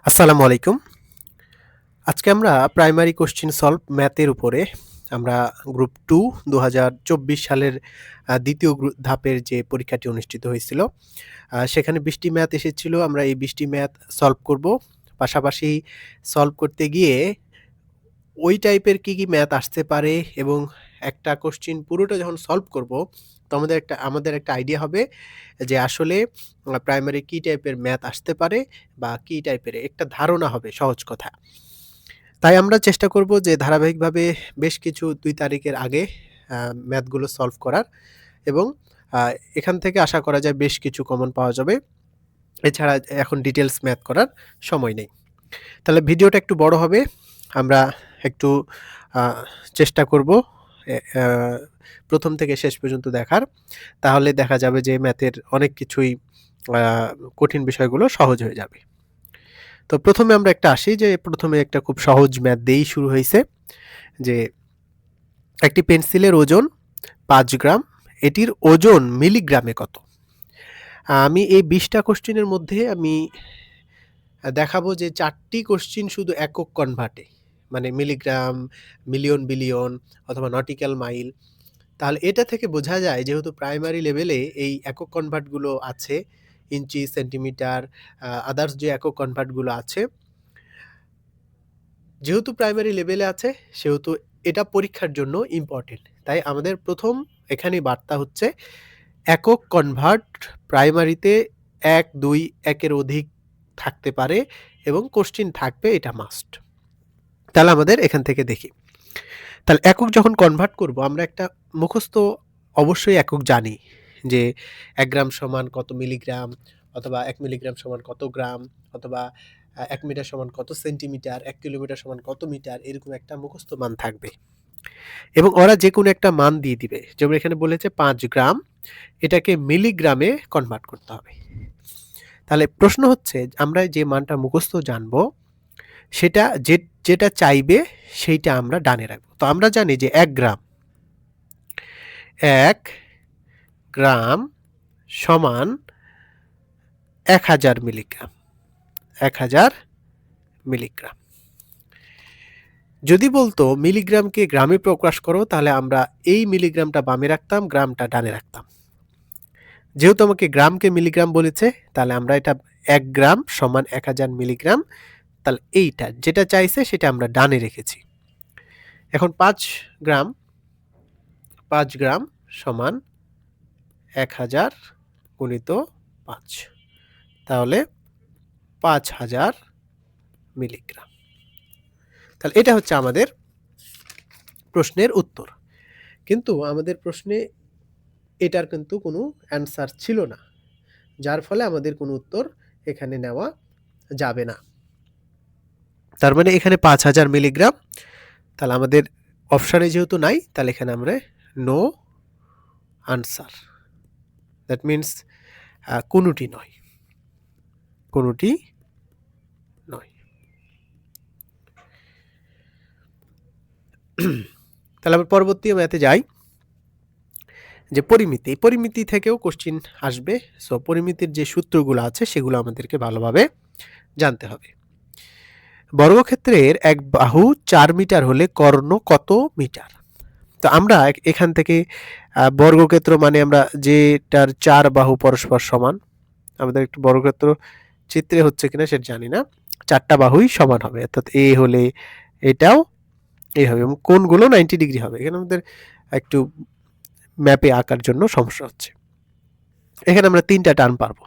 আসসালামু আলাইকুম। আজকে আমরা প্রাইমারি কোয়েশ্চেন সলভ ম্যাথের উপরে আমরা গ্রুপ 2 2024 সালের ২য় ধাপের যে পরীক্ষাটি অনুষ্ঠিত হয়েছিল, সেখানে ২০ টি ম্যাথ এসেছিল। আমরা এই ২০ টি ম্যাথ সলভ করব। পাশাপাশি সলভ করতে গিয়ে ওই টাইপের কি ম্যাথ আসতে পারে এবং একটা কোয়েশ্চেন পুরোটা যখন সলভ করব, তো আমাদের একটা আইডিয়া হবে যে আসলে প্রাইমারি কি টাইপের ম্যাথ আসতে পারে বা কি টাইপের একটা ধারণা হবে সহজ কথা। তাই আমরা চেষ্টা করব যে ধারাবাহিকভাবে বেশ কিছু ২ তারিখের আগে ম্যাথগুলো সলভ করার এবং আ এখান থেকে আশা করা যায় বেশ কিছু কমন পাওয়া যাবে। এছাড়া এখন ডিটেইলস ম্যাথ করার সময় নেই। তাহলে ভিডিওটা একটু বড় হবে। আমরা একটু আ চেষ্টা করব এ আ ১ম থেকে শেষ পর্যন্ত দেখার। তাহলে দেখা যাবে যে ম্যাথের অনেক কিছুই আ কঠিন বিষয়গুলো সহজ হয়ে যাবে। তো ১ম এ আমরা একটা আসি যে ১ম এ একটা খুব সহজ ম্যাথ দিয়েই শুরু হইছে যে একটি পেন্সিলের ওজন ৫ গ্রাম। এটির ওজন মিলিগ্রামে কত? আমি এই ২০ টা কোয়েশ্চেনের মধ্যে আমি দেখাবো যে ৪ টি কোয়েশ্চেন শুধু একক কনভার্টে। মানে মিলিগ্রাম, মিলিয়ন, বিলিয়ন অথবা নটিক্যাল মাইল। তাহলে এটা থেকে বোঝা যায় যেহেতু প্রাইমারি লেভেলে এই একক কনভার্ট গুলো আছে, ইঞ্চি, সেন্টিমিটার, আদার্স যে একক কনভার্ট গুলো আছে, যেহেতু প্রাইমারি লেভেলে আছে সেহেতু এটা পরীক্ষার জন্য ইম্পোর্টেন্ট। তাই আমাদের ১ম এখানেই বার্তা হচ্ছে একক কনভার্ট প্রাইমারিতে ১, ২, ১ এর অধিক থাকতে পারে এবং কোশ্চেন থাকবে, এটা মাস্ট। তাহলে আমাদের এখান থেকে দেখি। তাহলে একক যখন কনভার্ট করব আমরা একটা মুখস্থ অবশ্যই একক জানি যে ১ গ্রাম সমান কত মিলিগ্রাম অথবা ১ মিলিগ্রাম সমান কত গ্রাম অথবা ১ মিটার সমান কত সেন্টিমিটার, ১ কিলোমিটার সমান কত মিটার, এরকম একটা মুখস্থ মান থাকবে। এবং ওরা যেকোনো একটা মান দিয়ে দিবে। যেমন এখানে বলেছে ৫ গ্রাম, এটাকে মিলিগ্রামে কনভার্ট করতে হবে। তাহলে প্রশ্ন হচ্ছে আমরা যে মানটা মুখস্থ জানবো সেটা যেটা চাইবে সেইটা আমরা ডানে রাখবো। তো আমরা জানি যে ১ গ্রাম সমান ১০০০ মিলিগ্রাম। ১০০০ মিলিগ্রাম। যদি বলতো মিলিগ্রামকে গ্রামে প্রকাশ করো তাহলে আমরা এই মিলিগ্রামটা বামে রাখতাম, গ্রামটা ডানে রাখতাম। যেহেতু আমাকে গ্রামকে মিলিগ্রাম বলেছে তাহলে আমরা এটা ১ গ্রাম সমান ১০০০ মিলিগ্রাম, তাহলে এইটা যেটা চাইছে সেটা আমরা ডানে রেখেছি। এখন ৫ গ্রাম সমান ১০০০ গুণিত ৫, তাহলে ৫০০০ মিলিগ্রাম। তাহলে এটা হচ্ছে আমাদের প্রশ্নের উত্তর। কিন্তু আমাদের প্রশ্নে এটার কিন্তু কোনো অ্যান্সার ছিল না, যার ফলে আমাদের কোনো উত্তর এখানে নেওয়া যাবে না। তার মানে এখানে ৫০০০ মিলিগ্রাম, তাহলে আমাদের অপশানে যেহেতু নাই তাহলে এখানে আমরা নো আনসার। দ্যাট মিনস কোনোটি নয়, কোনোটি নয়। তাহলে আমরা পরবর্তী ম্যাথে যাই যে পরিমিতি। পরিমিতি থেকেও কোশ্চিন আসবে। সো পরিমিতির যে সূত্রগুলো আছে সেগুলো আমাদেরকে ভালোভাবে জানতে হবে। বর্গক্ষেত্রের এক বাহু ৪ মিটার হলে কর্ণ কত মিটার? তো আমরা এখান থেকে বর্গক্ষেত্র মানে আমরা যেটার ৪ বাহু পরস্পর সমান, আমাদের একটু বর্গক্ষেত্র চিত্রে হচ্ছে কিনা সেটা জানি না, ৪টা বাহুই সমান হবে, অর্থাৎ এ হলে এটাও এই হবে এবং কোণগুলো 90 ডিগ্রি হবে। এখানে আমাদের একটু ম্যাপে আঁকার জন্য সমস্যা হচ্ছে। এখানে আমরা ৩টা টার্ম পাবো।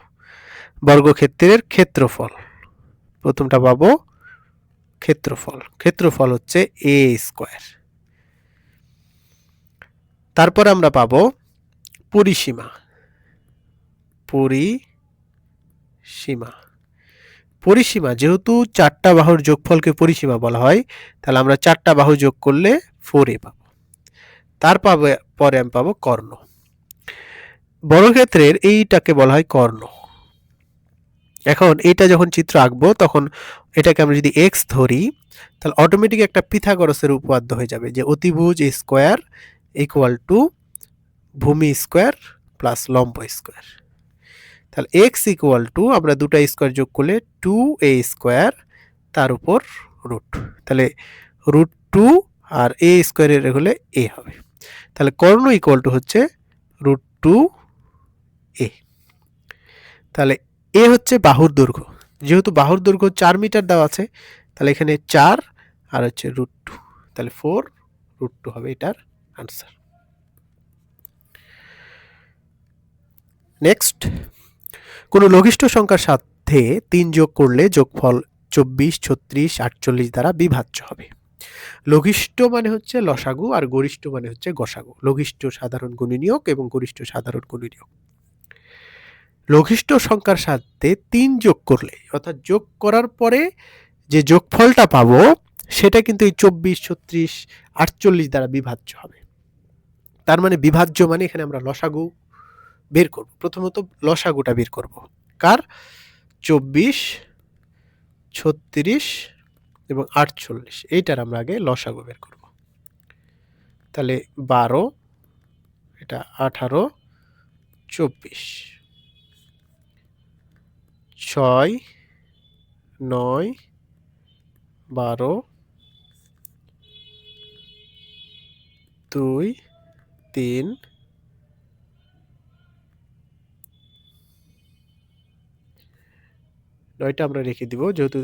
বর্গক্ষেত্রের ক্ষেত্রফল, প্রথমটা পাবো ক্ষেত্রফল, ক্ষেত্রফল হচ্ছে এ স্কোয়ার। তারপর আমরা পাবো পরিসীমা, পরিসীমা, পরিসীমা যেহেতু ৪টা বাহুর যোগফলকে পরিসীমা বলা হয় তাহলে আমরা ৪টা বাহু যোগ করলে 4a পাবো। পরে আমি পাবো কর্ণ। বর্গক্ষেত্রের এইটাকে বলা হয় কর্ণ। এখন এইটা যখন চিত্র আঁকবো তখন এটাকে আমরা যদি x ধরি তাহলে অটোমেটিক একটা পিথাগোরাসের উপপাদ্য হয়ে যাবে যে অতিভুজ স্কোয়ার ইকুয়াল টু ভূমি স্কোয়ার প্লাস লম্ব স্কোয়ার। তাহলে x ইকুয়াল টু আমরা দুটা স্কোয়ার যোগ করলে 2a স্কোয়ার তার উপর রুট। তাহলে √2 আর a স্কয়ারের হলে a হবে। তাহলে কর্ণ ইকুয়াল টু হচ্ছে √2a। তাহলে a হচ্ছে বাহুর দৈর্ঘ্য, যেহেতু বাহুর দৈর্ঘ্য 4 মিটার দেওয়া আছে, তাহলে এখানে 4 আর হচ্ছে √2, তাহলে 4√2 হবে এটার আনসার। নেক্সট, কোনো লঘিষ্ঠ সংখ্যার সাথে 3 যোগ করলে যোগফল 24, 36, 48 দ্বারা বিভাজ্য হবে। লঘিষ্ঠ মানে হচ্ছে লসাগু আর গরিষ্ঠ মানে হচ্ছে গসাগু। লঘিষ্ঠ সাধারণ গুণনীয়ক এবং গরিষ্ঠ সাধারণ গুণনীয়ক। লঘিষ্ঠ সংখ্যার সাথে 3 যোগ করলে, অর্থাৎ যোগ করার পরে যে যোগফলটা পাবো সেটা কিন্তু এই 24, 36, 48 দ্বারা বিভাজ্য হবে। তার মানে বিভাজ্য মানে এখানে আমরা লসাগু বের করব। প্রথমত লসাগুটা বের করব কার, 24, 36 এবং 48, এইটার আমরা আগে লসাগু বের করব। তাহলে 12, এটা 18, 24, 6, 9, 12, 2, 3, 9টা আমরা রেখে দিব যেহেতু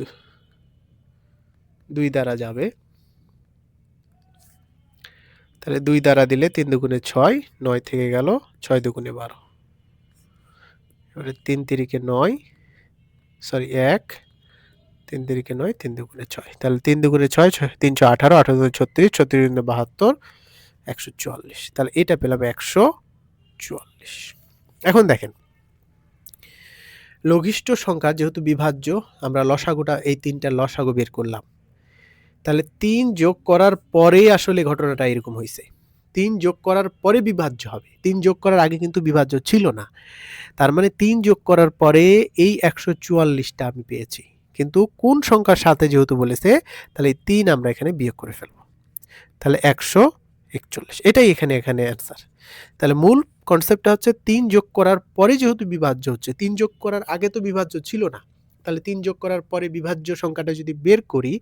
2 দ্বারা যাবে। তাহলে 2 দ্বারা দিলে 3 দুগুণে 6, 9 থেকে গেল, 6 দুগুণে 12। এবারে 3 তিরিকে 9, সরি 1, 3 তিরিকে 9, 3 দুগুণে 6। তাহলে 3 দুগুণে 6, 318, 18 দুগুণে 36, 36 দুগুণে 72, 144। তাহলে এটা পেলাম 144। এখন দেখেন, লঘিষ্ঠ সংখ্যা যেহেতু বিভাজ্য, আমরা লসাগুটা এই 3টার লসাগু বের করলাম। তাহলে 3 যোগ করার পরে আসলে ঘটনাটা এরকম হয়েছে। 3 যোগ করার পরে বিভাজ্য হবে। 3 যোগ করার আগে কিন্তু বিভাজ্য ছিল না। তার মানে 3 যোগ করার পরে এই 144টা আমি পেয়েছি। কিন্তু কোন সংখ্যার সাথে যেহেতু বলেছে, তাহলে 3 আমরা এখানে বিয়োগ করে ফেলবো। তাহলে 141, এটাই এখানে অ্যান্সার। তাহলে মূল কনসেপ্টটা হচ্ছে 3 যোগ করার পরে যেহেতু বিভাজ্য হচ্ছে, 3 যোগ করার আগে তো বিভাজ্য ছিল না। তাহলে 3 যোগ করার পরে বিভাজ্য সংখ্যাটা যদি বের করি,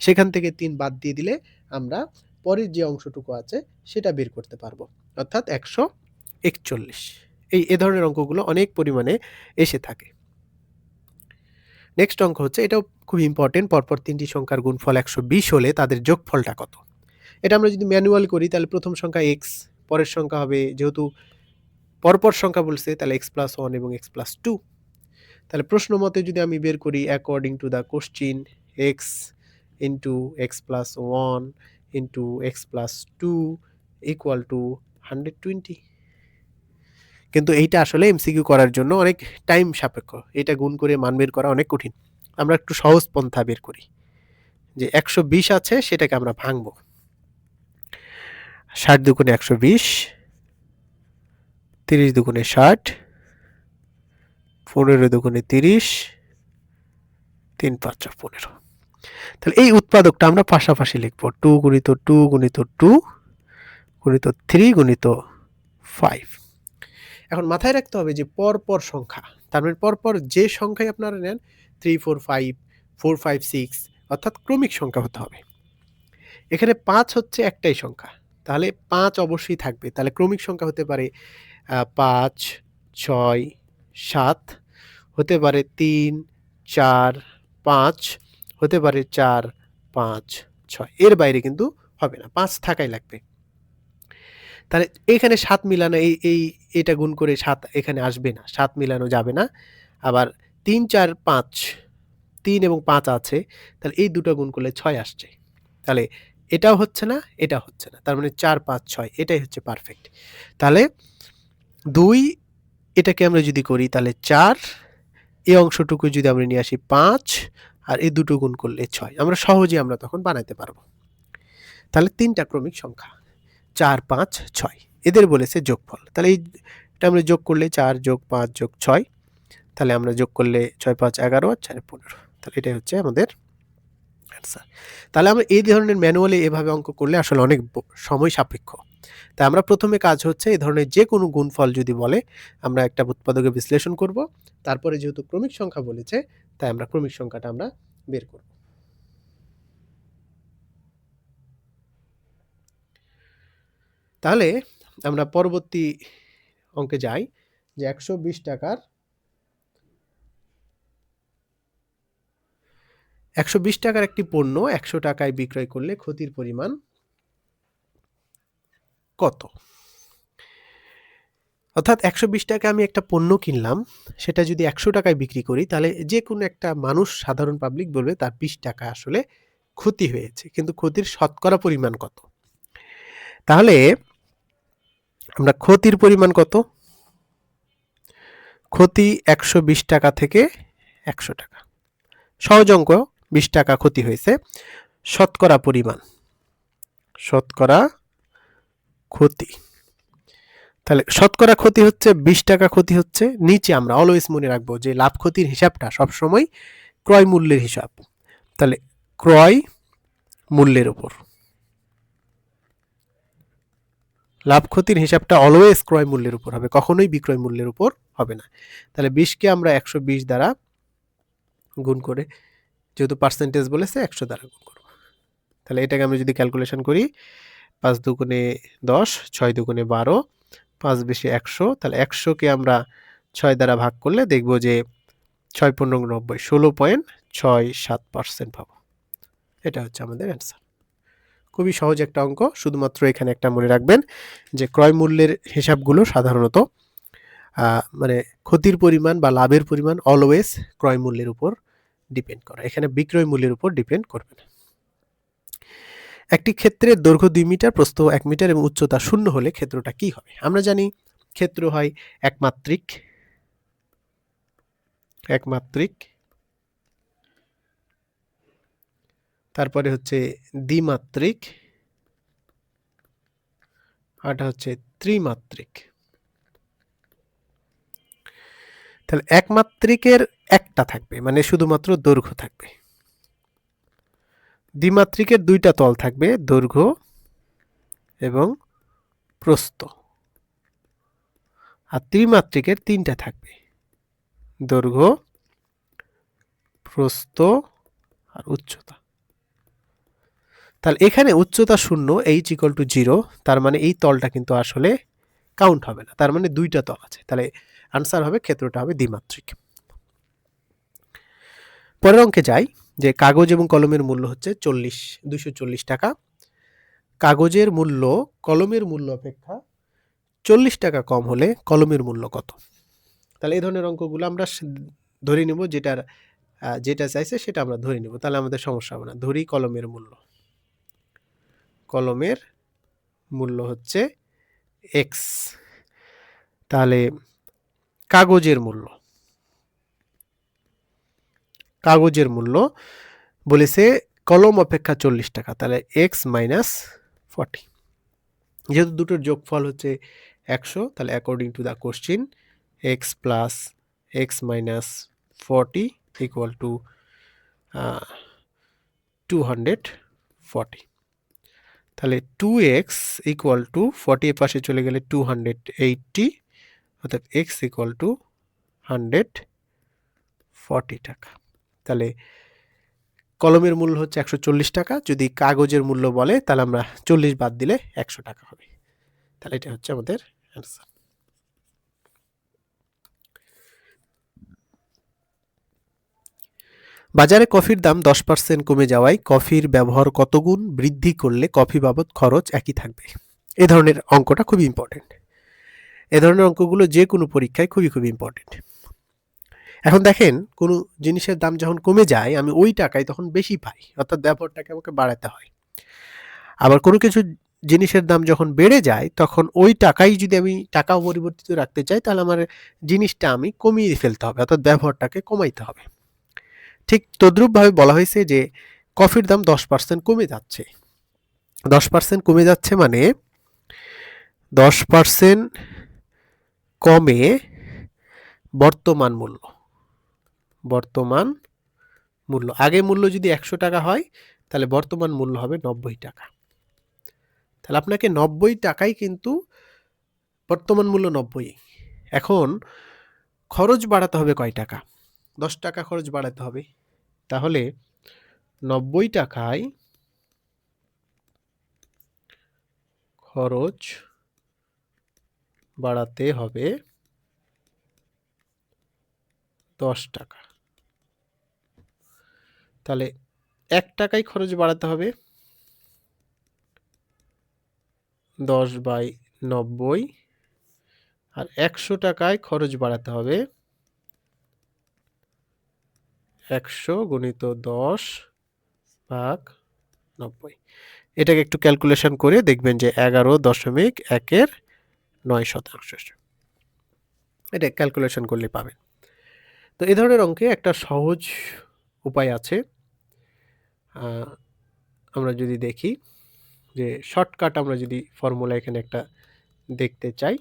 সেখান থেকে 3 বাদ দিয়ে দিলে আমরা পরের যে অংশটুকু আছে সেটা বের করতে পারবো, অর্থাৎ 141। এ ধরনের অঙ্কগুলো অনেক পরিমাণে এসে থাকে। নেক্সট অঙ্ক হচ্ছে, এটাও খুব ইম্পর্টেন্ট, পরপর 3টি সংখ্যার গুণফল 120 হলে তাদের যোগফলটা কত? এটা আমরা যদি ম্যানুয়াল করি তাহলে প্রথম সংখ্যা x, পরের সংখ্যা হবে, যেহেতু পরপর সংখ্যা বলছে তাহলে x+1 এবং x+2। তাহলে প্রশ্ন মতে যদি আমি বের করি, according to the question, x into x+1 into x+2 equal to 120। কিন্তু এইটা আসলে এমসিকিউ করার জন্য অনেক টাইম সাপেক্ষ, এটা গুণ করে মান বের করা অনেক কঠিন। আমরা একটু সহজ পন্থা বের করি, যে 120 আছে সেটাকে আমরা ভাঙবো। 60 দুগুণে 120, 30 দুগুণে 60, 15 দুগুণে 30, 3 5 15। তাহলে এই উৎপাদকটা আমরা পাশাপাশি লিখবো, 2 গুণিত 2 গুণিত 2 গুণিত 3 গুণিত 5। এখন মাথায় রাখতে হবে যে পরপর সংখ্যা, তার মানে পরপর যে সংখ্যাই আপনারা নেন, 3 4 5, 4 5 6, অর্থাৎ ক্রমিক সংখ্যা হতে হবে। এখানে 5 হচ্ছে একটাই সংখ্যা, তাহলে 5 অবশ্যই থাকবে। তাহলে ক্রমিক সংখ্যা হতে পারে 5, 6, 7, হতে পারে 3, 4, 5, হতে পারে 4, 5, 6, এর বাইরে কিন্তু হবে না, 5 থাকাই লাগবে। তাহলে এখানে 7 মিলানো, এটা গুণ করে 7 এখানে আসবে না, 7 মিলানো যাবে না। আবার 3 4 5, 3 এবং 5 আছে, তাহলে এই দুটো গুণ করলে 6 আসছে। তাহলে এটাও হচ্ছে না, এটাও হচ্ছে না, তার মানে 4 5 6 এটাই হচ্ছে পারফেক্ট। তাহলে 2, এটাকে আমরা যদি করি তাহলে 4, এই অংশটুকু যদি আমরা নিয়ে আসি 5, আর এই দুটো গুণ করলে 6, আমরা সহজেই আমরা তখন বানাইতে পারবো। তাহলে 3টা ক্রমিক সংখ্যা 4 5 6, এদের বলেছে যোগফল। তাহলে এটা আমরা যোগ করলে 4 যোগ 5 যোগ 6, তাহলে আমরা যোগ করলে 6 5 11 আর 4 15। তাহলে এটাই হচ্ছে আমাদের অ্যান্সার। তাহলে আমরা এই ধরনের ম্যানুয়ালি এভাবে অঙ্ক করলে আসলে অনেক সময় সাপেক্ষ। তাই আমরা প্রথমে কাজ হচ্ছে এই ধরনের যে কোনো গুণফল যদি বলে, আমরা একটা উৎপাদকে বিশ্লেষণ করব, তারপরে যেহেতু ক্রমিক সংখ্যা বলেছে তাই আমরা ক্রমিক সংখ্যাটা আমরা বের করব। তাহলে আমরা পরবর্তী অঙ্কে যাই, যে 120 টাকার 120 টাকার একটি পণ্য 100 টাকায় বিক্রয় করলে ক্ষতির পরিমাণ কত? অর্থাৎ 120 টাকায় আমি একটা পণ্য কিনলাম, সেটা যদি 100 টাকায় বিক্রি করি, তাহলে যে কোনো একটা মানুষ, সাধারণ পাবলিক বলবে তার 20 টাকা আসলে ক্ষতি হয়েছে, কিন্তু ক্ষতির শতকরা পরিমাণ কত? তাহলে আমরা ক্ষতির পরিমাণ কত? ক্ষতি 120 টাকা থেকে 100 টাকা, সহজ অঙ্ক। 20 টাকা ক্ষতি হয়েছে, শতকরা পরিমাণ, শতকরা ক্ষতি। তাহলে শতকরা ক্ষতি হচ্ছে 20 টাকা ক্ষতি হচ্ছে। নিচে আমরা অলওয়েজ মনে রাখবো যে লাভ ক্ষতির হিসাবটা সবসময় ক্রয় মূল্যের হিসাব। তাহলে ক্রয় মূল্যের উপর, লাভ ক্ষতির হিসাবটা অলওয়েজ ক্রয় মূল্যের উপর হবে, কখনোই বিক্রয় মূল্যের উপর হবে না। তাহলে 20কে আমরা 120 দ্বারা গুণ করে, যেহেতু পার্সেন্টেজ বলেছে, 100 দ্বারা গুণ করব। তাহলে এটাকে আমরা যদি ক্যালকুলেশন করি, 5 দুগুণে 10, 6 দুগুণে 12, 5 বেশি 100, তাহলে 100কে আমরা 6 দ্বারা ভাগ করলে দেখব যে 6 15 90, 16.67% পাবো। এটা হচ্ছে আমাদের অ্যান্সার। খুবই সহজ একটা অঙ্ক। শুধুমাত্র এখানে একটা মনে রাখবেন যে ক্রয় মূল্যের হিসাবগুলো সাধারণত মানে ক্ষতির পরিমাণ বা লাভের পরিমাণ অলওয়েজ ক্রয় মূল্যের উপর ডিপেন্ড করে, এখানে বিক্রয় মূল্যের উপর ডিপেন্ড করবে না। একটি ক্ষেত্রের দৈর্ঘ্য 2 মিটার, প্রস্থ 1 মিটার এবং উচ্চতা 0 হলে ক্ষেত্রটা কি হবে? আমরা জানি ক্ষেত্র হয় একমাত্রিক, একমাত্রিক, তারপরে হচ্ছে দ্বিমাত্রিক, আরটা হচ্ছে ত্রিমাত্রিক। তাহলে একমাত্রিকের একটা থাকবে, মানে শুধুমাত্র দৈর্ঘ্য থাকবে। দ্বিমাত্রিকের দুইটা তল থাকবে, দৈর্ঘ্য এবং প্রস্থ। আর ত্রিমাত্রিকের তিনটা থাকবে, দৈর্ঘ্য, প্রস্থ আর উচ্চতা। তাহলে এখানে উচ্চতা 0, h=0, তার মানে এই তলটা কিন্তু আসলে কাউন্ট হবে না, তার মানে দুইটা তল আছে। তাহলে আনসার হবে, ক্ষেত্রটা হবে দ্বিমাত্রিক। পরের অঙ্কে যাই, যে কাগজ এবং কলমের মূল্য হচ্ছে 240 টাকা। কাগজের মূল্য কলমের মূল্য অপেক্ষা 40 টাকা কম হলে কলমের মূল্য কত? তাহলে এই ধরনের অঙ্কগুলো আমরা ধরে নিব, যেটা চাইছে সেটা আমরা ধরে নিব, তাহলে আমাদের সমস্যা হবে না। ধরি কলমের মূল্য, কলমের মূল্য হচ্ছে x। তাহলে কাগজের মূল্য, কাগজের মূল্য বলেছে কলম অপেক্ষা 40 টাকা, তাহলে x - 40। যেহেতু দুটোর যোগফল হচ্ছে 100, তাহলে according to the question x plus x minus 40 equal to 240। তাহলে 2x ইকুয়াল টু 40 এর পাশে চলে গেলে 280, অর্থাৎ x ইকুয়াল টু 140 টাকা। তাহলে কলমের মূল্য হচ্ছে 140 টাকা, যদি কাগজের মূল্য বলে তাহলে আমরা 40 বাদ দিলে 100 টাকা হবে। তাহলে এটা হচ্ছে আমাদের অ্যান্সার। বাজারে কফির দাম 10% কমে যাওয়ায় কফির ব্যবহার কত গুণ বৃদ্ধি করলে কফি বাবদ খরচ একই থাকবে? এ ধরনের অঙ্কটা খুবই ইম্পর্টেন্ট। এ ধরনের অঙ্কগুলো যে কোনো পরীক্ষায় খুবই ইম্পর্টেন্ট। এখন দেখেন, কোনো জিনিসের দাম যখন কমে যায়, আমি ওই টাকায় তখন বেশি পাই, অর্থাৎ ব্যবহারটাকে আমাকে বাড়াতে হয়। আবার কোনো কিছু জিনিসের দাম যখন বেড়ে যায়, তখন ওই টাকাই যদি আমি টাকা পরিবর্তিত রাখতে চাই, তাহলে আমার জিনিসটা আমি কমিয়ে ফেলতে হবে, অর্থাৎ ব্যবহারটাকে কমাইতে হবে। ঠিক তদ্রূপভাবে বলা হয়েছে যে কফির দাম 10% কমে যাচ্ছে। 10% কমে যাচ্ছে মানে 10% কমে বর্তমান মূল্য, বর্তমান মূল্য, আগে মূল্য যদি 100 টাকা হয়, তাহলে বর্তমান মূল্য হবে 90 টাকা। তাহলে আপনাকে 90 টাকাই কিন্তু বর্তমান মূল্য 90। এখন খরচ বাড়াতে হবে কয় টাকা? 10 টাকা খরচ বাড়াতে হবে। তাহলে 90 টাকায় খরচ বাড়াতে হবে 10 টাকা। তাহলে 1 টাকায় খরচ বাড়াতে হবে 10/90, আর 100 টাকায় খরচ বাড়াতে হবে 100 গুণিত 10/90। এটাকে একটু ক্যালকুলেশন করে দেখবেন যে 11.1-9%। এটা ক্যালকুলেশন করলে পাবেন। তো এই ধরনের অঙ্কে একটা সহজ উপায় আছে। আমরা যদি দেখি যে শর্টকাট, আমরা যদি ফর্মুলা এখানে একটা দেখতে চাই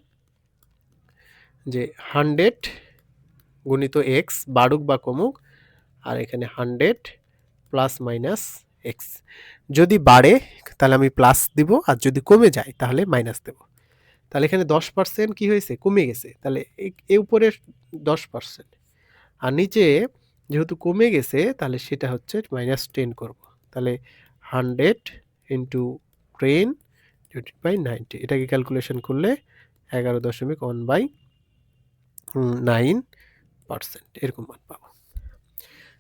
যে 100 গুণিত এক্স বাড়ুক বা কমুক, আর এখানে 100 প্লাস মাইনাস এক্স। যদি বাড়ে তাহলে আমি প্লাস দিব, আর যদি কমে যায় তাহলে মাইনাস দেব। তাহলে এখানে 10% কি হয়েছে, কমে গেছে। তাহলে এ উপরে 10%, আর নিচে যেহেতু কমে গেছে তাহলে সেটা হচ্ছে -10 করব। তাহলে 100 ইন্টু 10 ডিভাইডেড বাই 90, এটাকে ক্যালকুলেশন করলে 11.1/9% এরকম মান পাবো।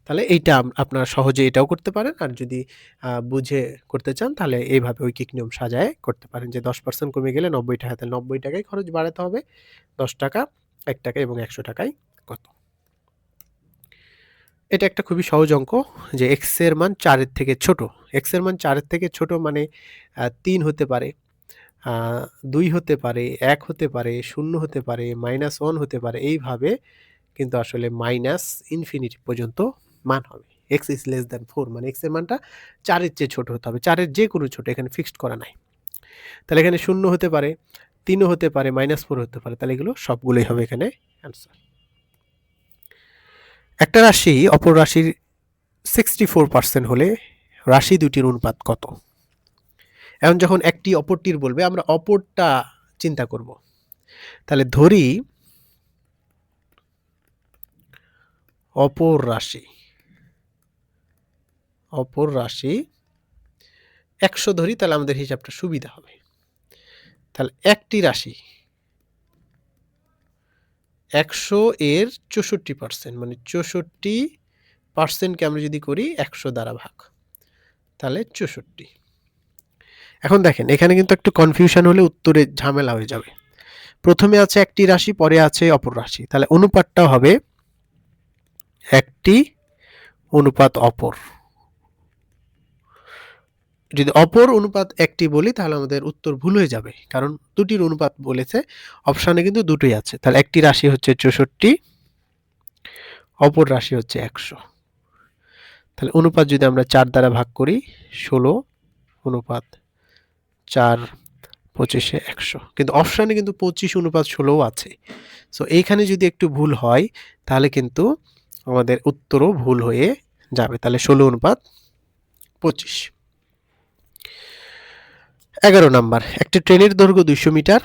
তাহলে এইটা আপনারা সহজে এটাও করতে পারেন, আর যদি বুঝে করতে চান তাহলে এইভাবে ঐকিক নিয়ম সাজায় করতে পারেন যে 10% কমে গেলে 90 টাকা, তাহলে 90 টাকায় খরচ বাড়াতে হবে 10 টাকা, 1 টাকা এবং 100 টাকায় কত। এটা একটা খুবই সহজ অঙ্ক যে এক্স এর মান 4 এর থেকে ছোট। এক্স এর মান 4 এর থেকে ছোট মানে 3 হতে পারে, 2 হতে পারে, 1 হতে পারে, 0 হতে পারে, -1 হতে পারে। এইভাবে কিন্তু আসলে -ইনফিনিটি পর্যন্ত মান হবে। x is less than 4 মানে x এর মানটা 4 এর চেয়ে ছোট হতে হবে। 4 এর যে কোনো ছোট, এখানে ফিক্সড করা নাই। তাহলে এখানে 0 হতে পারে, 3 হতে পারে, -4 হতে পারে। তাহলে এগুলো সবগুলোই হবে এখানে অ্যান্সার। একটা রাশি অপর রাশির 64% হলে রাশি দুটির অনুপাত কত? এখন যখন একটি অপরটির বলবে, আমরা অপরটা চিন্তা করব। তাহলে ধরি অপর রাশি 100 ধরি, তাহলে আমাদের হিসাবটা সুবিধা হবে। তাহলে একটি রাশি 100 এর 64%, মানে 64%কে আমরা যদি করি 100 দ্বারা ভাগ, তাহলে 64। এখন দেখেন এখানে কিন্তু একটু কনফিউশন হলে উত্তরে ঝামেলা হয়ে যাবে। প্রথমে আছে একটি রাশি, পরে আছে অপর রাশি, তাহলে অনুপাতটা হবে একটি অনুপাত অপর। যদি অপর অনুপাত একটি বলি তাহলে আমাদের উত্তর ভুল হয়ে যাবে, কারণ দুটির অনুপাত বলেছে, অপশানে কিন্তু দুটোই আছে। তাহলে একটি রাশি হচ্ছে 64, অপর রাশি হচ্ছে 100। তাহলে অনুপাত যদি আমরা 4 দ্বারা ভাগ করি, 16 অনুপাত 4, 25-এ 100, কিন্তু অপশানে কিন্তু 25:16 আছে। সো এইখানে যদি একটু ভুল হয় তাহলে কিন্তু আমাদের উত্তরও ভুল হয়ে যাবে। তাহলে 16:25। 11 নাম্বার, একটি ট্রেনের দৈর্ঘ্য 200 মিটার,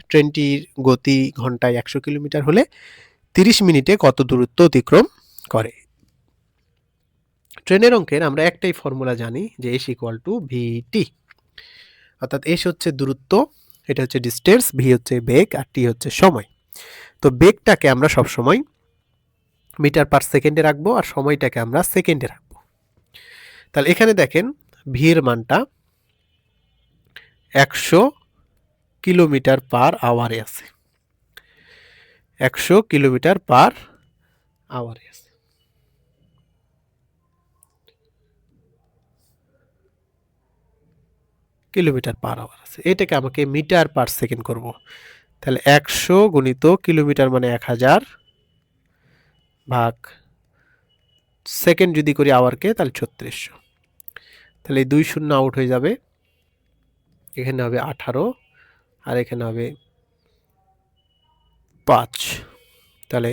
ট্রেনটির গতি ঘন্টায় 100 কিলোমিটার হলে 30 মিনিটে কত দূরত্ব অতিক্রম করে? ট্রেনের অঙ্কের আমরা একটাই ফর্মুলা জানি যে S = VT, অর্থাৎ S হচ্ছে দূরত্ব, এটা হচ্ছে ডিস্টেন্স, V হচ্ছে বেগ, আর T হচ্ছে সময়। তো বেগটাকে আমরা সবসময় মিটার পার সেকেন্ডে রাখবো, আর সময়টাকে আমরা সেকেন্ডে রাখবো। তাহলে এখানে দেখেন V এর মানটা 100 কিলোমিটার পার আওয়ারে আছে, 100 কিলোমিটার পার আওয়ারে আছে। কিলোমিটার পার আওয়ার আছে, এটাকে আমাকে মিটার পার সেকেন্ড করব। তাহলে 100 গুণিত কিলোমিটার মানে 1000 ভাগ সেকেন্ড যদি করি আওয়ারকে, তাহলে 3600। তাহলে এই 2 শূন্য আউট হয়ে যাবে, এখানে হবে 18, আর এখানে হবে 5। তাহলে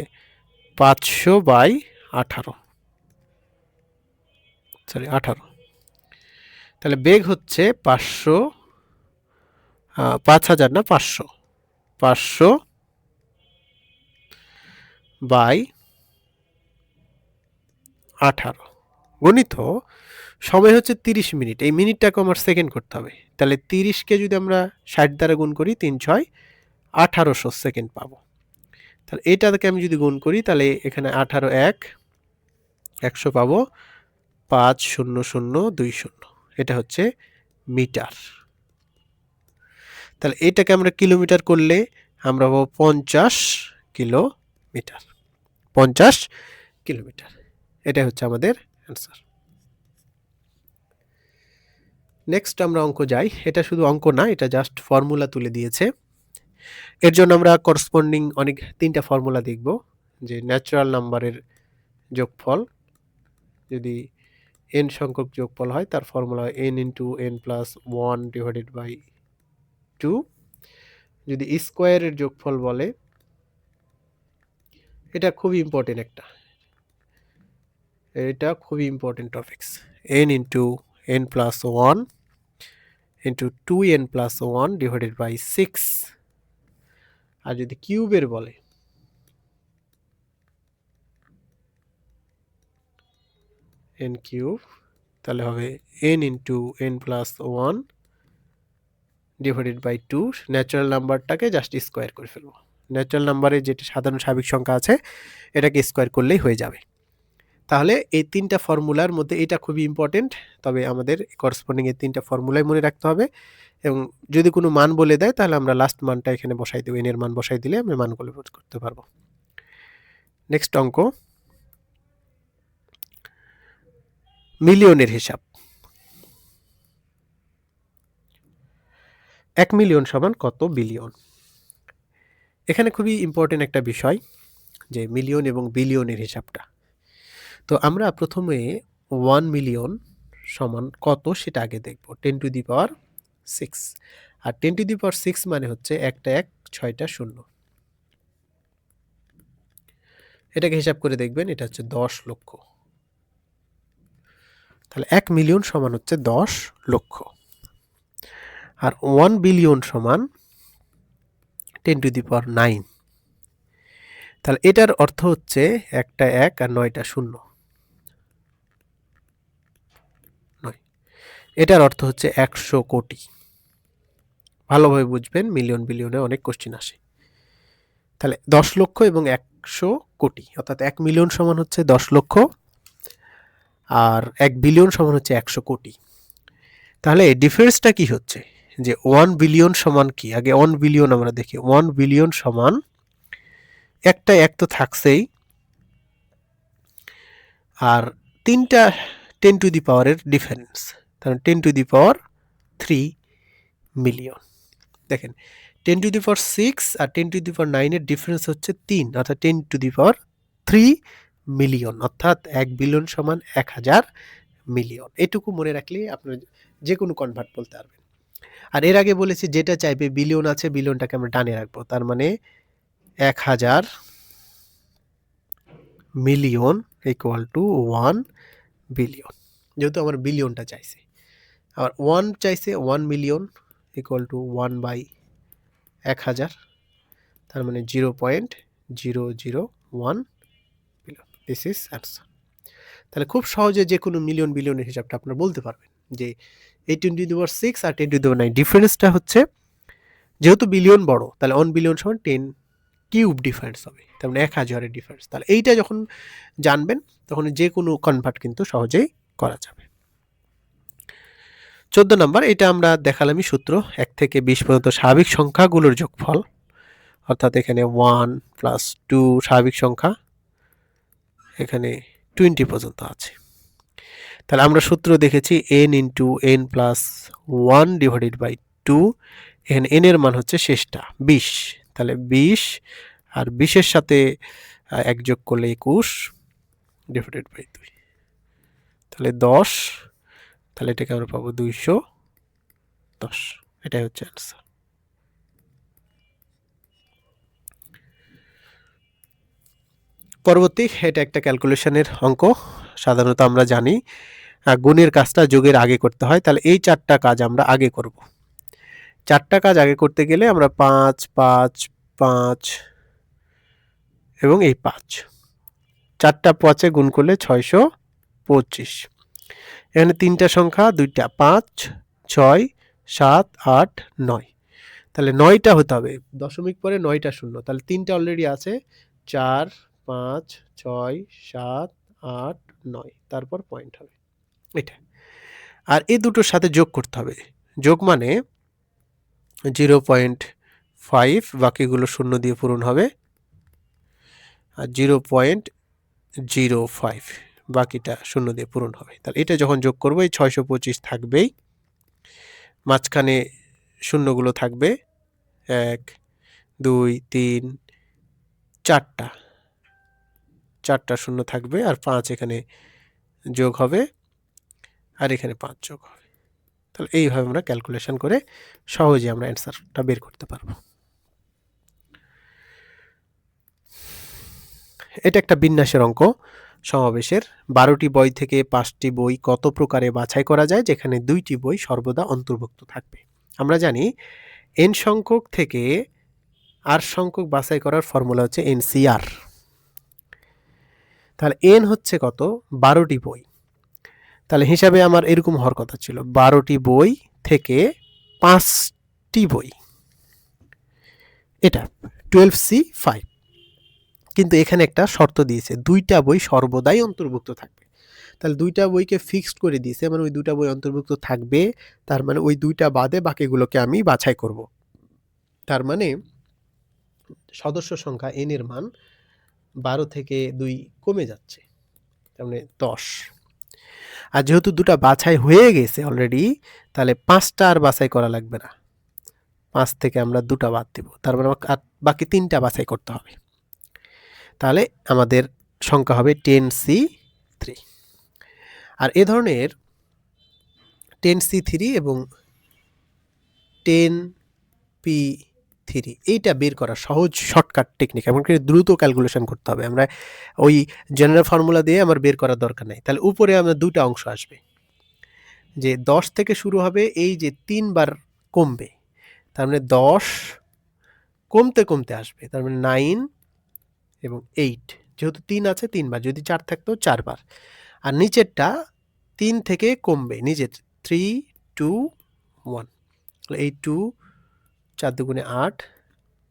500/18, সরি 18। তাহলে বেগ হচ্ছে 5000 না 500, 500/18 গণিত সময় হচ্ছে 30 মিনিট। এই মিনিটটাকে আমার সেকেন্ড করতে হবে। তাহলে 30কে যদি আমরা 60 দ্বারা গুণ করি, 3 × 6 1800 সেকেন্ড পাবো। তাহলে এটাকে আমি যদি গুণ করি তাহলে এখানে 18 1 100 পাবো 50020। এটা হচ্ছে মিটার। তাহলে এটাকে আমরা কিলোমিটার করলে আমরা পাবো 50 কিলোমিটার। 50 কিলোমিটার। এটা হচ্ছে আমাদের অ্যান্সার। নেক্সট আমরা অঙ্ক যাই। এটা শুধু অঙ্ক না, এটা জাস্ট ফর্মুলা তুলে দিয়েছে। এর জন্য আমরা করসপন্ডিং অনেক 3টা ফর্মুলা দেখব, যে ন্যাচারাল নাম্বারের যোগফল যদি n সংখ্যক যোগফল হয় তার ফর্মুলা হয় n × n + 1 ডিভাইডেড বাই 2। যদি স্কোয়ারের যোগফল বলে, এটা খুবই important topics, n × n + 1 × 2n + 1 divided by 6। আর যদি কিউবের বলে, n কিউব, তাহলে হবে n × n + 1 divided by 2। Natural নাম্বারটাকে জাস্ট স্কোয়ার করে ফেলবো। ন্যাচারাল নাম্বারে যেটা সাধারণ স্বাভাবিক সংখ্যা আছে এটাকে স্কোয়ার করলেই হয়ে যাবে। তাহলে এই 3টা ফর্মুলার মধ্যে এটা খুবই ইম্পর্টেন্ট, তবে আমাদের করসপন্ডিং এর 3টা ফর্মুলাই মনে রাখতে হবে। এবং যদি কোনো মান বলে দেয় তাহলে আমরা লাস্ট মানটা এখানে বসাই দেব, n এর মান বসাই দিলে আমরা মানগুলো বের করতে পারবো। নেক্সট অঙ্ক, মিলিয়নের হিসাব। 1 মিলিয়ন সমান কত বিলিয়ন? এখানে খুবই ইম্পর্টেন্ট একটা বিষয়, যে মিলিয়ন এবং বিলিয়নের হিসাবটা। তো আমরা প্রথমে 1 মিলিয়ন সমান কত সেটা আগে দেখব। 10⁶। আর 10⁶ মানে হচ্ছে একটা 1 6টা 0। এটাকে হিসাব করে দেখবেন, এটা হচ্ছে 10 লক্ষ। তাহলে 1 মিলিয়ন সমান হচ্ছে 10 লক্ষ। আর 1 বিলিয়ন সমান 10⁹। তাহলে এটার অর্থ হচ্ছে একটা 1 আর 9টা 0। এটার অর্থ হচ্ছে 100 কোটি। ভালোভাবে বুঝবেন, মিলিয়ন বিলিয়নে অনেক কোশ্চেন আসে। তাহলে 10 লক্ষ এবং 100 কোটি, অর্থাৎ 1 মিলিয়ন সমান হচ্ছে 10 লক্ষ আর 1 বিলিয়ন সমান হচ্ছে 100 কোটি। তাহলে ডিফারেন্সটা কি হচ্ছে, যে 1 বিলিয়ন সমান কি? আগে 1 বিলিয়ন আমরা দেখি। 1 বিলিয়ন সমান একটা 1 তো থাকছেই, আর 3টা 10⁻³ এর ডিফারেন্স, তাহলে 10⁻³ মিলিয়ন। দেখেন 10⁶ আর 10⁹ এর ডিফারেন্স হচ্ছে 3, অর্থাৎ 10⁻³ মিলিয়ন, অর্থাৎ 1 বিলিয়ন সমান 1000 মিলিয়ন। এটুকু মনে রাখলে আপনারা যে কোনো কনভার্ট বলতে পারবেন। আর এর আগে বলেছি যেটা চাইবে বিলিয়ন আছে, বিলিয়নটাকে আমরা ডানে রাখবো। তার মানে 1000 মিলিয়ন = 1 বিলিয়ন, যেহেতু আমার বিলিয়নটা চাইছে। আবার 1 চাইছে, 1 মিলিয়ন = 1/1000, তার মানে 0.001 বিলিয়ন। This is answer. তাহলে খুব সহজে যে কোনো মিলিয়ন বিলিয়নের হিসাবটা আপনারা বলতে পারবেন, যে এই 10⁶ আর 10⁹ ডিফারেন্সটা হচ্ছে, যেহেতু বিলিয়ন বড় তাহলে 1 বিলিয়ন সমান 10³ ডিফারেন্স হবে, তার মানে 1000-এর ডিফারেন্স। তাহলে এইটা যখন জানবেন তখন যে কোনো কনভার্ট কিন্তু সহজেই করা যাবে। 14 নাম্বার, এটা আমরা দেখালামই সূত্র, 1 থেকে 20 পর্যন্ত স্বাভাবিক সংখ্যাগুলোর যোগফল, অর্থাৎ এখানে 1 + 2 স্বাভাবিক সংখ্যা, এখানে 20 পর্যন্ত আছে। তাহলে আমরা সূত্র দেখেছি n × n + 1 ডিভাইডেড বাই 2। এখানে n এর মান হচ্ছে শেষটা 20, তাহলে 20 আর 20 এর সাথে 1 যোগ করলে 21 ডিভাইডেড বাই 2, তাহলে 10। তাহলে এটাকে আমরা পাবো 210। এটাই হচ্ছে অ্যান্সার। পরবর্তী, এটা একটা ক্যালকুলেশনের অঙ্ক। সাধারণত আমরা জানি গুণের কাজটা যোগের আগে করতে হয়, তাহলে এই 4টা কাজ আমরা আগে করব। 4টা কাজ আগে করতে গেলে আমরা 5 5 5 এবং এই 5, 4টা 5-এ গুণ করলে 625। এখানে 3টা সংখ্যা, 2টা 5 6 7 8 9, তাহলে ৯টা হতে হবে, দশমিক পরে ৯টা শূন্য, তাহলে ৩টা অলরেডি আছে, ৪, ৫, ৬, ৭, ৮, ৯, তারপর পয়েন্ট হবে এটা। আর এই দুটোর সাথে যোগ করতে হবে, যোগ মানে 0.5, বাকিগুলো শূন্য দিয়ে পূরণ হবে, আর 0.05 বাকিটা শূন্য দিয়ে পূরণ হবে। তাহলে এটা যখন যোগ করবো এই 625 থাকবেই, মাঝখানে শূন্যগুলো থাকবে 1, 2, 3, 4টা শূন্য থাকবে, আর 5 এখানে যোগ হবে, আর এখানে 5 যোগ হবে। তাহলে এইভাবে আমরা ক্যালকুলেশন করে সহজে আমরা অ্যান্সারটা বের করতে পারবো। এটা একটা বিন্যাসের অঙ্ক সমাবেশের। 12টি বই থেকে 5টি বই কত প্রকারে বাছাই করা যায় যেখানে 2টি বই সর্বদা অন্তর্ভুক্ত থাকবে। আমরা জানি n সংখ্যক থেকে r সংখ্যক বাছাই করার ফর্মুলা হচ্ছে NCR। তাহলে n হচ্ছে কত, 12টি বই, তাহলে হিসাবে আমার এরকম হওয়ার কথা ছিল 12টি বই থেকে 5টি বই, এটা 12C5, কিন্তু এখানে একটা শর্ত দিয়েছে 2টা বই সর্বদাই অন্তর্ভুক্ত থাকবে। তাহলে 2টা বইকে ফিক্সড করে দিয়েছে, মানে ওই 2টা বই অন্তর্ভুক্ত থাকবে, তার মানে ওই 2টা বাদে বাকিগুলোকে আমি বাছাই করব। তার মানে সদস্য সংখ্যা n এর মান 12 থেকে 2 কমে যাচ্ছে, তার মানে 10। আর যেহেতু 2টা বাছাই হয়ে গেছে অলরেডি, তাহলে 5টা আর বাছাই করা লাগবে না, 5 থেকে আমরা 2টা বাদ দেব, তার মানে বাকি 3টা বাছাই করতে হবে। তাহলে আমাদের সংখ্যা হবে 10C3। আর এ ধরনের 10C3 এবং 10P3 এইটা বের করা সহজ শর্টকাট টেকনিক, এমনকি দ্রুত ক্যালকুলেশন করতে হবে, আমরা ওই জেনারেল ফর্মুলা দিয়ে আমার বের করার দরকার নেই। তাহলে উপরে আমরা 2টা অংশ আসবে, যে 10 থেকে শুরু হবে, এই যে 3 বার কমবে, তার মানে 10 কমতে কমতে আসবে, তার মানে 9 এবং 8, যেহেতু 3 আছে 3 বার, যদি 4 থাকতো 4 বার। আর নিচেরটা 3 থেকে কমবে, নিচের 3, 2, 1, এই 2, 4 দুগুণে 8,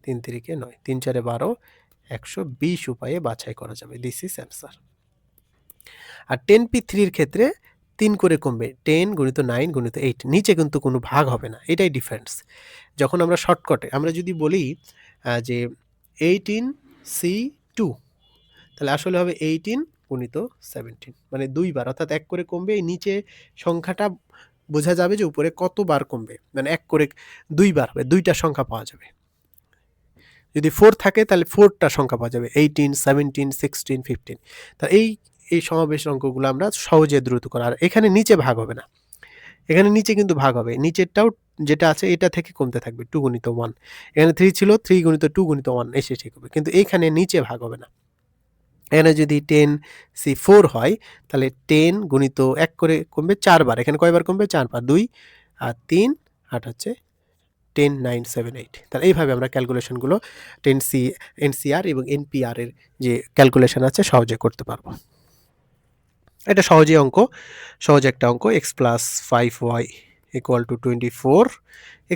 3 তিরিকে 9, 3 চারে 12, 120 উপায়ে বাছাই করা যাবে। This is answer. R 10P3 ক্ষেত্রে 3 করে কমবে, 10 গুণিত 9 গুণিত 8, নিচে কিন্তু কোনো ভাগ হবে না, এটাই ডিফারেন্স। যখন আমরা শর্টকাটে আমরা যদি বলি যে 18C2, তাহলে আসলে হবে 18 গুণিত 17, মানে 2 বার, অর্থাৎ 1 করে কমবে। এই নিচে সংখ্যাটা বোঝা যাবে যে উপরে কতবার কমবে, মানে 1 করে 2 বার হবে, 2টা সংখ্যা পাওয়া যাবে। যদি 4 থাকে তাহলে 4টা সংখ্যা পাওয়া যাবে, 18, 17, 16, 15। তা এই সমাবেশের অঙ্কগুলো আমরা সহজে দ্রুত করা। আর এখানে নিচে ভাগ হবে না, এখানে নিচে কিন্তু ভাগ হবে, নিচেরটাও যেটা আছে এটা থেকে কমতে থাকবে, 2 গুণিত 1, এখানে 3 ছিল, 3 গুণিত 2 গুণিত 1 এসে ঠিক হবে, কিন্তু এইখানে নিচে ভাগ হবে না। এখানে যদি 10C4 হয়, তাহলে 10 গুণিত 1 করে কমবে 4 বার, এখানে কয়বার কমবে, 4 বার, 2 আর 3 8 হচ্ছে 10, 9, 7, 8। তাহলে এইভাবে আমরা ক্যালকুলেশনগুলো 10C NCR এবং NPR এর যে ক্যালকুলেশন আছে সহজে করতে পারবো। এটা সহজে অঙ্ক, সহজ একটা অঙ্ক। x plus 5y equal to 24,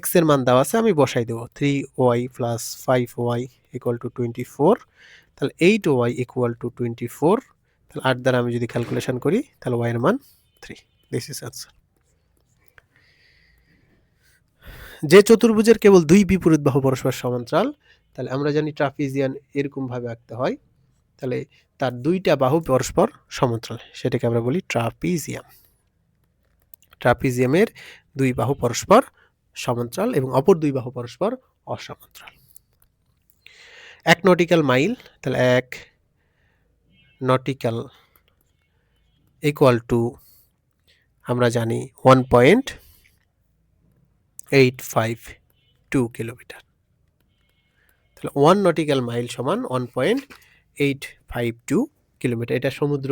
x এর মান দেওয়া আছে, আমি বসাই দেবো 3y plus 5y equal to 24, তাহলে 8y ইকুয়াল টু 24, তাহলে 8 দ্বারা আমি যদি ক্যালকুলেশন করি তাহলে y এর মান 3। This is answer. যে চতুর্ভুজের কেবল 2 বিপরীত বাহু পরস্পর সমান্তরাল, তাহলে আমরা জানি ট্রাপিজিয়ান এরকম ভাবে আঁকতে হয়, তাহলে তার 2টা বাহু পরস্পর সমান্তরাল, সেটাকে আমরা বলি ট্রাপিজিয়াম। ট্রাপিজিয়ামের 2 বাহু পরস্পর সমান্তরাল এবং অপর 2 বাহু পরস্পর অসমান্তরাল। 1 নটিক্যাল মাইল, তাহলে 1 নটিক্যাল ইকুয়াল টু আমরা জানি 1.852 কিলোমিটার। তাহলে 1 নটিক্যাল মাইল সমান 1.852 কিলোমিটার। এটা সমুদ্র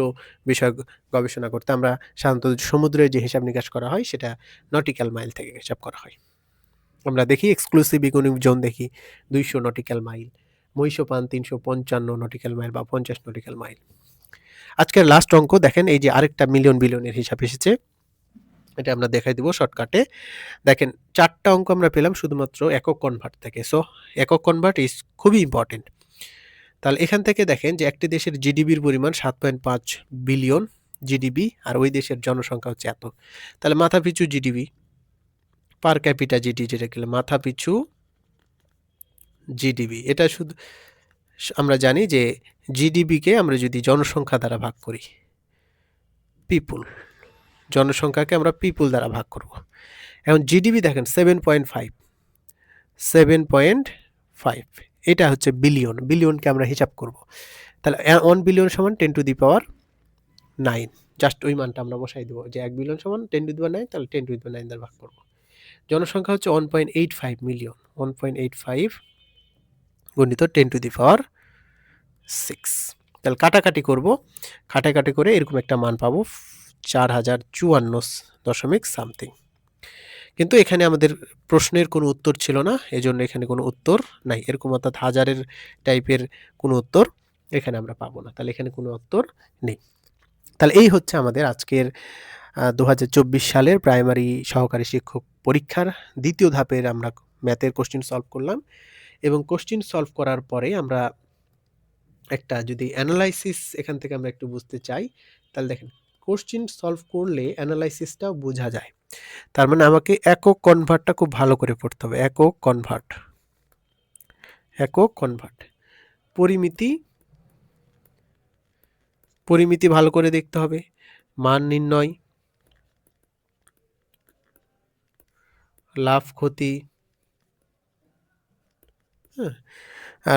বিষয়ক গবেষণা করতে আমরা সাধারণত সমুদ্রের যে হিসাব নিকাশ করা হয় সেটা নটিক্যাল মাইল থেকে হিসাব করা হয়। আমরা দেখি এক্সক্লুসিভ ইকোনমিক জোন দেখি 200 নটিক্যাল মাইল, মহীসোপান 355 নটিক্যাল মাইল বা 50 নটিক্যাল মাইল। আজকের লাস্ট অঙ্ক দেখেন, এই যে আরেকটা মিলিয়ন বিলিয়নের হিসাব এসেছে, এটা আমরা দেখাই দিব শর্টকাটে। দেখেন ৪ টা অঙ্ক আমরা পেলাম শুধুমাত্র একক কনভার্ট থেকে। সো একক কনভার্ট ইজ খুবই ইম্পোর্টেন্ট। তাহলে এখান থেকে দেখেন যে একটি দেশের জিডিপির পরিমাণ ৭.৫ বিলিয়ন জিডিপি আর ওই দেশের জনসংখ্যা হচ্ছে এত। তাহলে মাথাপিছু জিডিপি, পার ক্যাপিটা জিডি যেটা গেলে মাথাপিছু জিডিপি, এটা শুধু আমরা জানি যে জিডিপিকে আমরা যদি জনসংখ্যা দ্বারা ভাগ করি, পিপুল, জনসংখ্যাকে আমরা পিপুল দ্বারা ভাগ করব। এখন জিডিপি দেখেন 7.5, 7.5 এটা হচ্ছে বিলিয়ন, বিলিয়নকে আমরা হিসাব করব। তাহলে 1 বিলিয়ন সমান 10 টু দি পাওয়ার 9, জাস্ট ওই মানটা আমরা বসাই দেবো যে 1 বিলিয়ন সমান 10 টু দি পাওয়ার 9, তাহলে 10 টু দি পাওয়ার 9 দ্বারা ভাগ করব। জনসংখ্যা হচ্ছে 1.85 মিলিয়ন, 1.85 গুণিত 10 টু দি পাওয়ার 6। তাহলে কাটাকাটি করব, কাটাকাটি করে এরকম একটা মান পাবো 4054 সামথিং। কিন্তু এখানে আমাদের প্রশ্নের কোনো উত্তর ছিল না, এজন্য এখানে কোনো উত্তর নাই। এরকম অর্থাৎ হাজারের টাইপের কোনো উত্তর এখানে আমরা পাবো না। তাহলে এখানে কোনো উত্তর নেই। তাহলে এই হচ্ছে আমাদের আজকের 2024 সালের প্রাইমারি সহকারী শিক্ষক পরীক্ষার দ্বিতীয় ধাপের আমরা ম্যাথের কোশ্চেন সলভ করলাম। এবং কোশ্চেন সলভ করার পরে আমরা একটা যদি অ্যানালাইসিস এখান থেকে আমরা একটু বুঝতে চাই, তাহলে দেখেন কোশ্চেন সলভ করলে অ্যানালাইসিসটাও বোঝা যায়। তার মানে আমাকে একক কনভার্টটা খুব ভালো করে পড়তে হবে। একক কনভার্ট, একক কনভার্ট, পরিমিতি, পরিমিতি ভালো করে দেখতে হবে, মান নির্ণয়, লাভ ক্ষতি,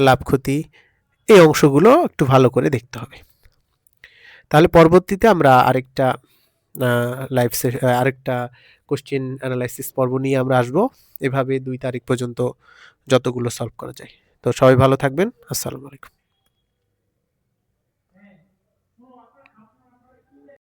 লাভ ক্ষতি, এই অংশগুলো একটু ভালো করে দেখতে হবে। তাহলে পরবর্তীতে আমরা আরেকটা আরেকটা কোশ্চেন অ্যানালাইসিস পর্ব নিয়ে আমরা আসবো। এভাবে 2 তারিখ পর্যন্ত যতগুলো সলভ করা যায়। তো সবাই ভালো থাকবেন। আসসালামু আলাইকুম।